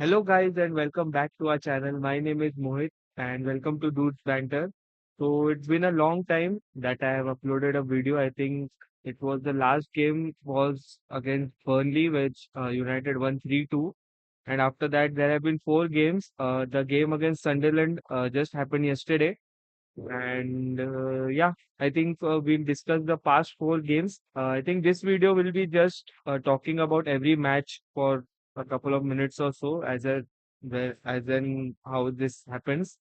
Hello guys and welcome back to our channel. My name is Mohit and welcome to Dude's Banter. So it's been a long time that I have uploaded a video. I think it was the last game was against Burnley, which United won 3-2. And after that, there have been four games. The game against Sunderland just happened yesterday. And yeah, I think we'll discuss the past four games. I think this video will be just talking about every match for a couple of minutes or so, as in how this happens.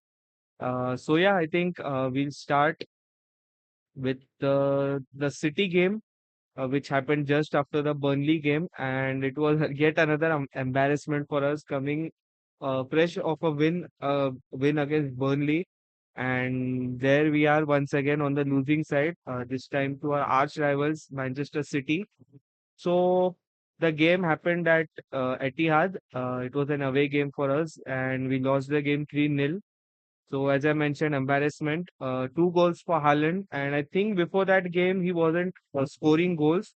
So yeah, I think we'll start with the City game, which happened just after the Burnley game, and it was yet another embarrassment for us coming fresh of a win against Burnley, and there we are once again on the losing side. This time to our arch rivals, Manchester City. So the game happened at Etihad. It was an away game for us, and we lost the game 3-0. So as I mentioned, embarrassment. Two goals for Haaland, and I think before that game he wasn't scoring goals.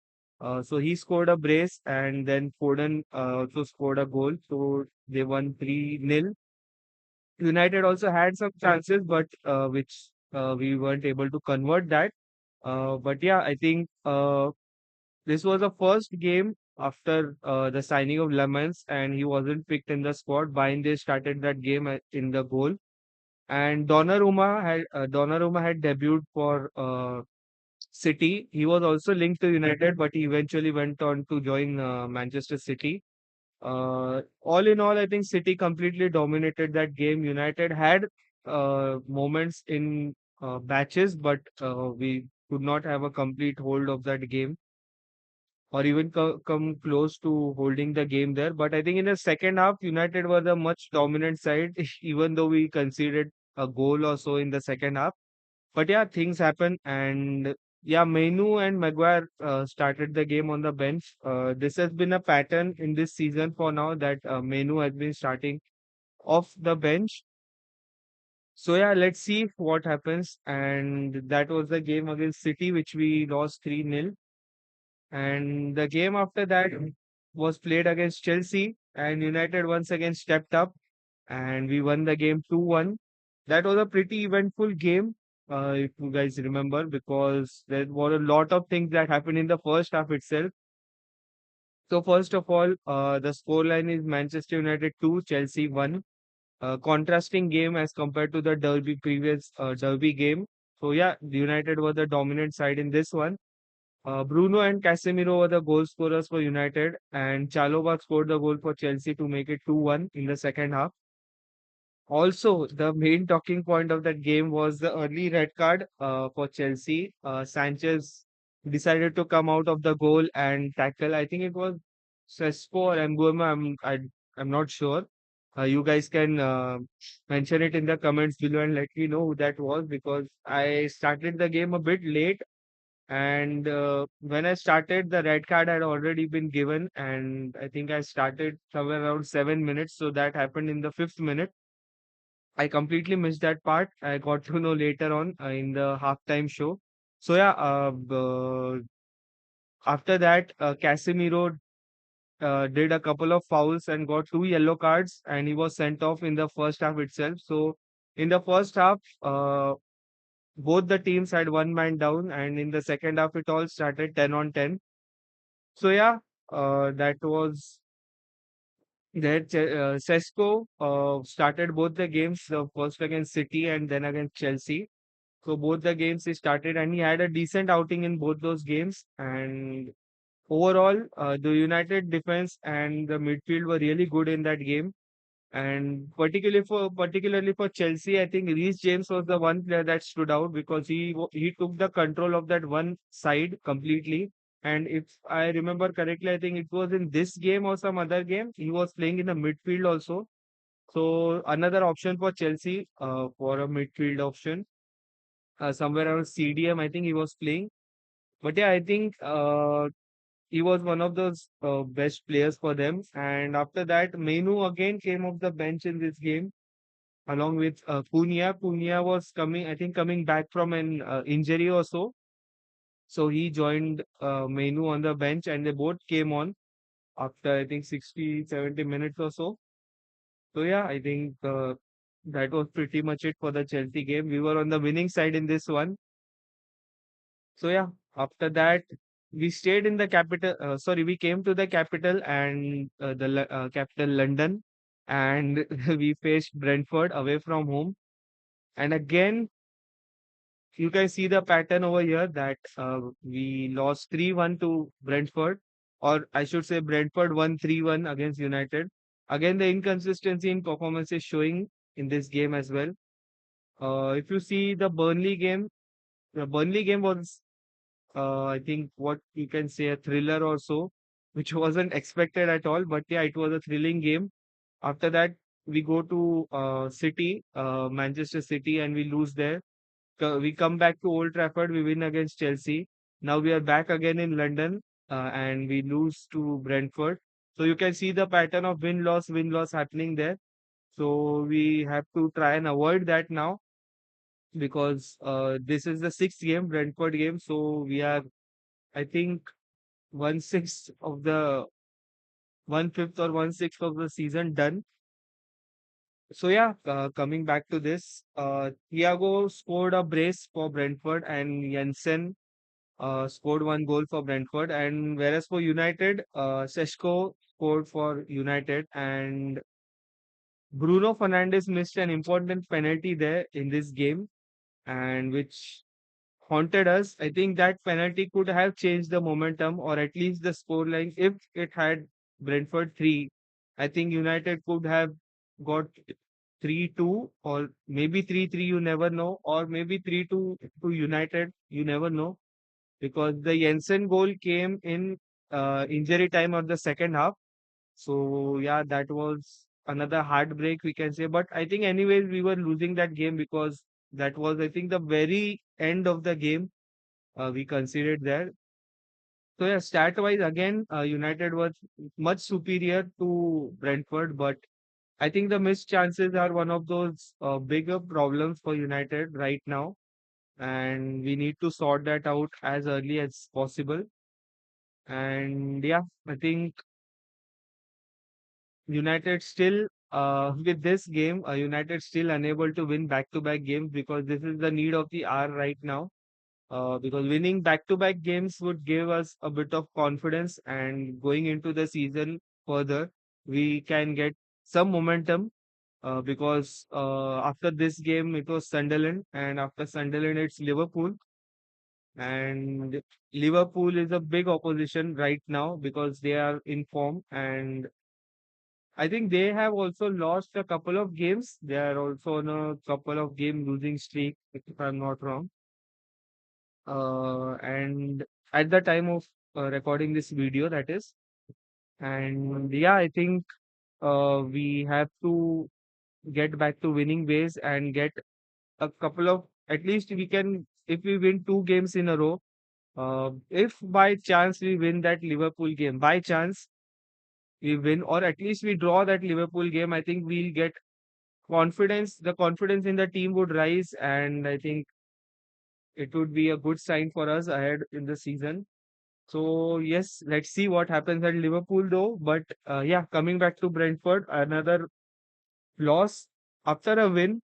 So he scored a brace, and then Foden also scored a goal. So they won 3-0. United also had some chances, but which we weren't able to convert that. But yeah, I think this was the first game after the signing of Lemons, and he wasn't picked in the squad. Binde started that game in the goal, and Donnarumma had debuted for City. He was also linked to United, but he eventually went on to join Manchester City. All in all, I think City completely dominated that game. United had moments in batches, but we could not have a complete hold of that game or even come close to holding the game there. But I think in the second half, United were the much dominant side, even though we conceded a goal or so in the second half. But yeah, things happen, and yeah, Mainu and Maguire started the game on the bench. This has been a pattern in this season for now that Mainu has been starting off the bench. So yeah, let's see what happens. And that was the game against City, which we lost 3-0. And the game after that was played against Chelsea, and United once again stepped up and we won the game 2-1. That was a pretty eventful game, if you guys remember, because there were a lot of things that happened in the first half itself. So, first of all, the scoreline is Manchester United 2, Chelsea 1. Contrasting game as compared to the previous Derby game. So, yeah, the United were the dominant side in this one. Bruno and Casemiro were the goal scorers for United, and Chalobah scored the goal for Chelsea to make it 2-1 in the second half. Also, the main talking point of that game was the early red card for Chelsea. Sanchez decided to come out of the goal and tackle. I think it was Sesco or Mbeumo. I'm not sure. You guys can mention it in the comments below and let me know who that was because I started the game a bit late. And when I started, the red card had already been given, and I think I started somewhere around 7 minutes. So that happened in the fifth minute. I completely missed that part. I got to know later on in the halftime show. So yeah, after that, Casemiro did a couple of fouls and got two yellow cards, and he was sent off in the first half itself. So in the first half, both the teams had one man down, and in the second half, it all started 10-on-10. So yeah, that was that. Sesko started both the games, the first against City and then against Chelsea. So both the games he started and he had a decent outing in both those games. And overall, the United defense and the midfield were really good in that game. And particularly for Chelsea, I think Reece James was the one player that stood out because he took the control of that one side completely. And if I remember correctly, I think it was in this game or some other game, he was playing in the midfield also. So another option for Chelsea for a midfield option somewhere around CDM, I think he was playing. But yeah, I think he was one of those best players for them. And after that, Menu again came off the bench in this game along with Cunha. Cunha was coming, I think, coming back from an injury or so. So he joined Menu on the bench and they both came on after, I think, 60, 70 minutes or so. So yeah, I think that was pretty much it for the Chelsea game. We were on the winning side in this one. So yeah, after that we stayed in the capital. Sorry, we came to the capital and capital London, and we faced Brentford away from home. And again, you can see the pattern over here that we lost 3-1 to Brentford, or I should say Brentford won 3-1 against United. Again, the inconsistency in performance is showing in this game as well. If you see the Burnley game was, I think, what you can say, a thriller or so, which wasn't expected at all. But yeah, it was a thrilling game. After that, we go to Manchester City, and we lose there. We come back to Old Trafford, we win against Chelsea. Now we are back again in London, and we lose to Brentford. So you can see the pattern of win loss happening there. So we have to try and avoid that now because this is the sixth game, Brentford game. So we are, I think, one sixth of the 1/5 or 1/6 of the season done. So yeah, coming back to this, Thiago scored a brace for Brentford, and Jensen scored one goal for Brentford. And whereas for United, Seshko scored for United, and Bruno Fernandes missed an important penalty there in this game, and which haunted us. I think that penalty could have changed the momentum or at least the scoreline. If it had Brentford 3, I think United could have got 3-2 or maybe 3-3, you never know, or maybe 3-2 to United, you never know, because the Jensen goal came in injury time of the second half. So yeah, that was another heartbreak we can say. But I think anyways we were losing that game because that was, I think, the very end of the game we considered there. So yeah, stat wise again, United was much superior to Brentford, but I think the missed chances are one of those bigger problems for United right now, and we need to sort that out as early as possible. And yeah, I think United still, with this game, United still unable to win back-to-back games because this is the need of the hour right now. Because winning back-to-back games would give us a bit of confidence, and going into the season further, we can get some momentum. Because after this game, it was Sunderland, and after Sunderland, it's Liverpool. And Liverpool is a big opposition right now because they are in form, and I think they have also lost a couple of games. They are also on a couple of game losing streak, if I'm not wrong. And at the time of recording this video, that is. And yeah, I think we have to get back to winning ways and get a couple of, at least we can, if we win two games in a row, if by chance we win that Liverpool game, by chance we win, or at least we draw that Liverpool game, I think we'll get the confidence in the team would rise, and I think it would be a good sign for us ahead in the season. So yes, let's see what happens at Liverpool though. But yeah, coming back to Brentford, another loss after a win.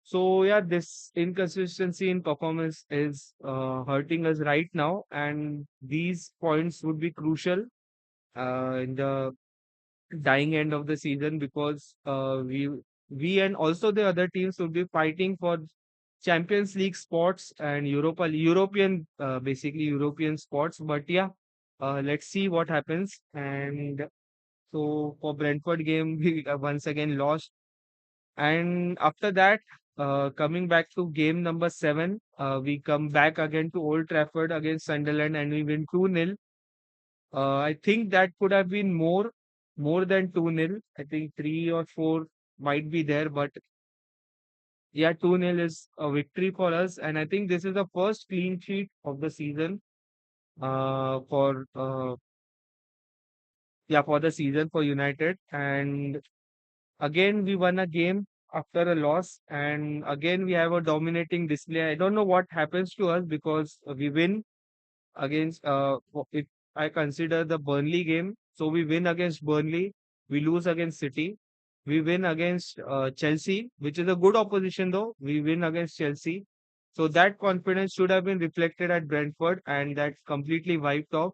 So yeah, this inconsistency in performance is hurting us right now, and these points would be crucial in the dying end of the season because we and also the other teams will be fighting for Champions League spots and European basically European spots. But yeah, let's see what happens. And so for Brentford game, we once again lost. And after that, coming back to game number 7, we come back again to Old Trafford against Sunderland, and we win 2-0. I think that could have been more than 2-0. I think 3 or 4 might be there, but yeah, 2-0 is a victory for us. And I think this is the first clean sheet of the season for for the season for United. And again, we won a game after a loss, and again we have a dominating display. I don't know what happens to us because we win against if I consider the Burnley game. So we win against Burnley, we lose against City. we win against Chelsea, which is a good opposition though. We win against Chelsea. So that confidence should have been reflected at Brentford, and that completely wiped off.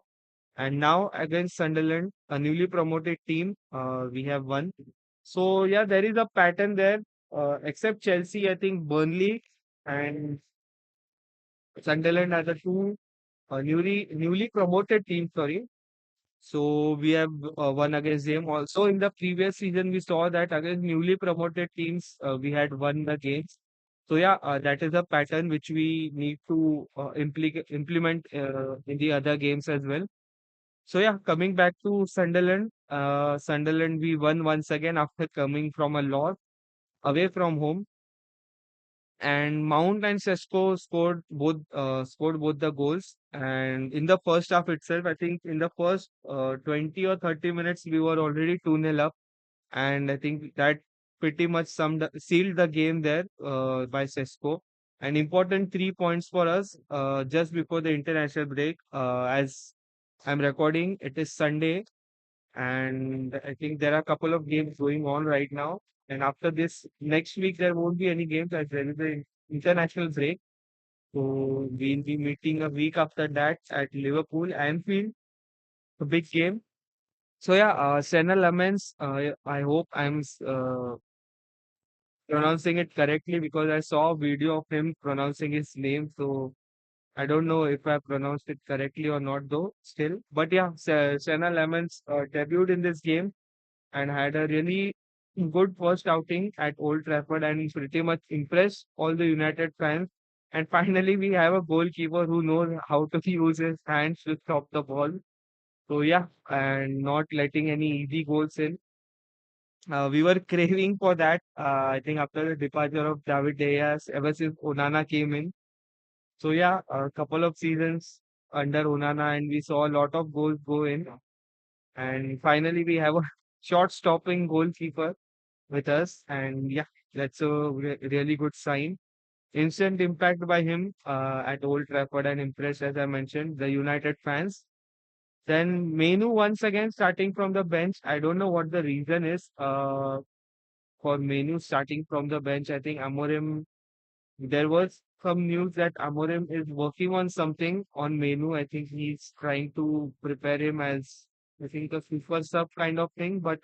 And now against Sunderland, a newly promoted team, we have won. So yeah, there is a pattern there. Except Chelsea, I think Burnley and Sunderland are the two newly promoted teams. Sorry, so we have won against them. Also, in the previous season, we saw that against newly promoted teams, we had won the games. So yeah, that is a pattern which we need to implement in the other games as well. So yeah, coming back to Sunderland, Sunderland we won once again after coming from a loss away from home, and Mount and Sesko scored both the goals. And in the first half itself, I think in the first 20 or 30 minutes, we were already 2-0 up, and I think that pretty much sealed the game there by Sesko. An important 3 points for us just before the international break. As I'm recording, it is Sunday, and I think there are a couple of games going on right now. And after this, next week there won't be any games as there is an international break. So we'll be meeting a week after that at Liverpool, Anfield, a big game. So yeah, Senna Lamens, I hope pronouncing it correctly because I saw a video of him pronouncing his name. So I don't know if I pronounced it correctly or not though still. But yeah, Senna Lamens debuted in this game and had a really good first outing at Old Trafford and pretty much impressed all the United fans. And finally, we have a goalkeeper who knows how to use his hands to stop the ball. So yeah, and not letting any easy goals in. We were craving for that. I think after the departure of David De Gea, ever since Onana came in. So yeah, a couple of seasons under Onana, and we saw a lot of goals go in. And finally, we have a shot-stopping goalkeeper with us. And yeah, that's a really good sign. Instant impact by him at Old Trafford and impressed, as I mentioned, the United fans. Then Menu once again starting from the bench. I don't know what the reason is for Menu starting from the bench. I think Amorim, there was some news that Amorim is working on something on Menu. I think he's trying to prepare him as, I think, a super sub kind of thing. But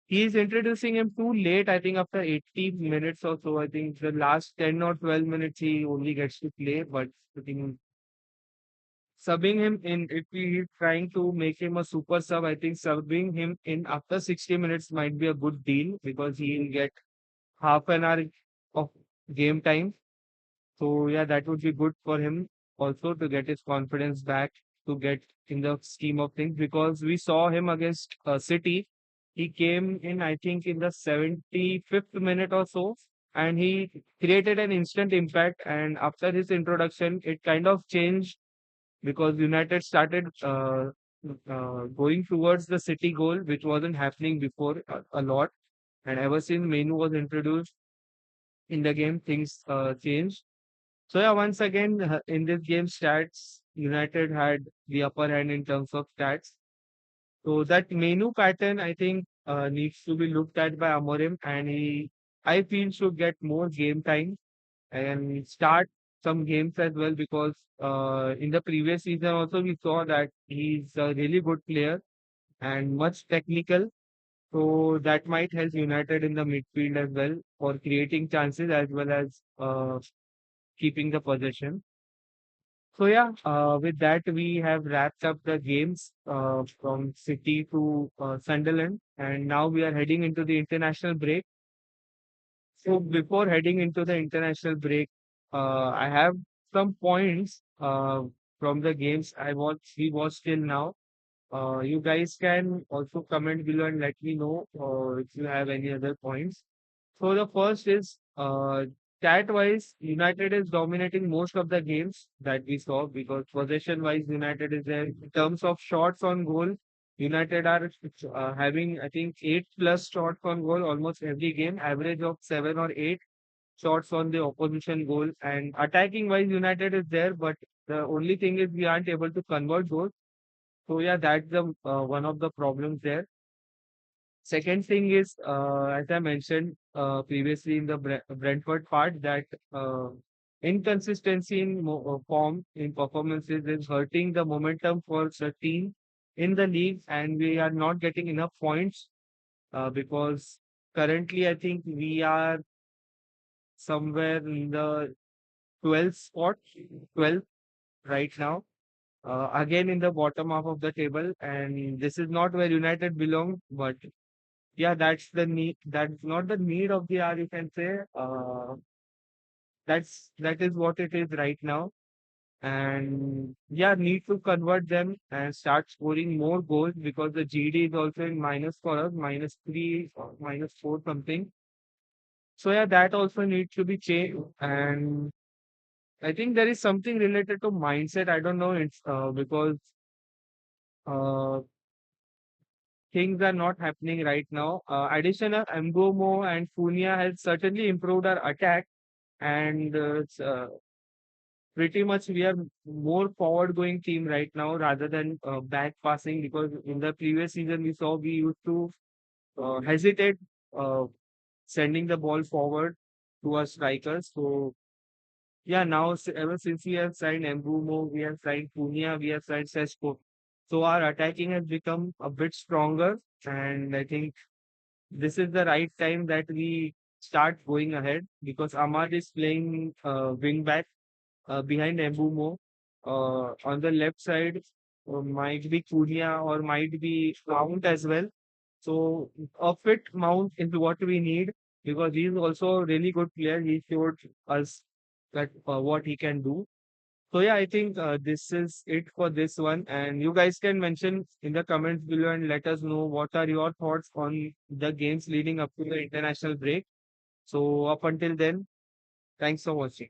he's introducing him too late, I think after 80 minutes or so. I think the last 10 or 12 minutes he only gets to play, but I think subbing him in, if he is trying to make him a super sub, I think subbing him in after 60 minutes might be a good deal because he'll get half an hour of game time. So yeah, that would be good for him also to get his confidence back, to get in the scheme of things because we saw him against City. He came in, I think, in the 75th minute or so, and he created an instant impact. And after his introduction, it kind of changed because United started going towards the City goal, which wasn't happening before a lot. And ever since Menu was introduced in the game, things changed. So yeah, once again in this game stats, United had the upper hand in terms of stats. So that menu pattern, I think, needs to be looked at by Amorim, and I feel, should get more game time and start some games as well because in the previous season also we saw that he's a really good player and much technical. So that might help United in the midfield as well for creating chances as well as keeping the possession. So yeah, with that we have wrapped up the games from City to Sunderland, and now we are heading into the international break. So before heading into the international break, I have some points from the games we watched till now. You guys can also comment below and let me know if you have any other points. So the first is stat wise, United is dominating most of the games that we saw because possession wise, United is there. In terms of shots on goal, United are having, I think, 8+ shots on goal almost every game, average of 7 or 8 shots on the opposition goal. And attacking wise, United is there, but the only thing is we aren't able to convert goals. So yeah, that's the one of the problems there. Second thing is, as I mentioned previously in the Brentford part, that inconsistency in form in performances is hurting the momentum for the team in the league, and we are not getting enough points because currently I think we are somewhere in the 12th spot, 12th right now. Again in the bottom half of the table, and this is not where United belong, but yeah, that's the need. That's not the need of the hour, you can say. That is what it is right now. And yeah, need to convert them and start scoring more goals because the GD is also in minus for us, -3 or -4 something. So yeah, that also needs to be changed. And I think there is something related to mindset. I don't know. It's because uh, things are not happening right now. Addition of Mbomo and Funia has certainly improved our attack, and it's, pretty much we are more forward going team right now rather than back passing, because in the previous season we saw we used to hesitate uh, sending the ball forward to our strikers. So yeah, now ever since we have signed Mbumo, we have signed Punia, we have signed Sesko. So our attacking has become a bit stronger, and I think this is the right time that we start going ahead because Ahmad is playing wing back behind Mbumo. On the left side, might be Cunha or might be Mount as well. So a fit Mount is what we need because he's also a really good player. He showed us that what he can do. So yeah, I think this is it for this one. And you guys can mention in the comments below and let us know what are your thoughts on the games leading up to the international break. So up until then, thanks for watching.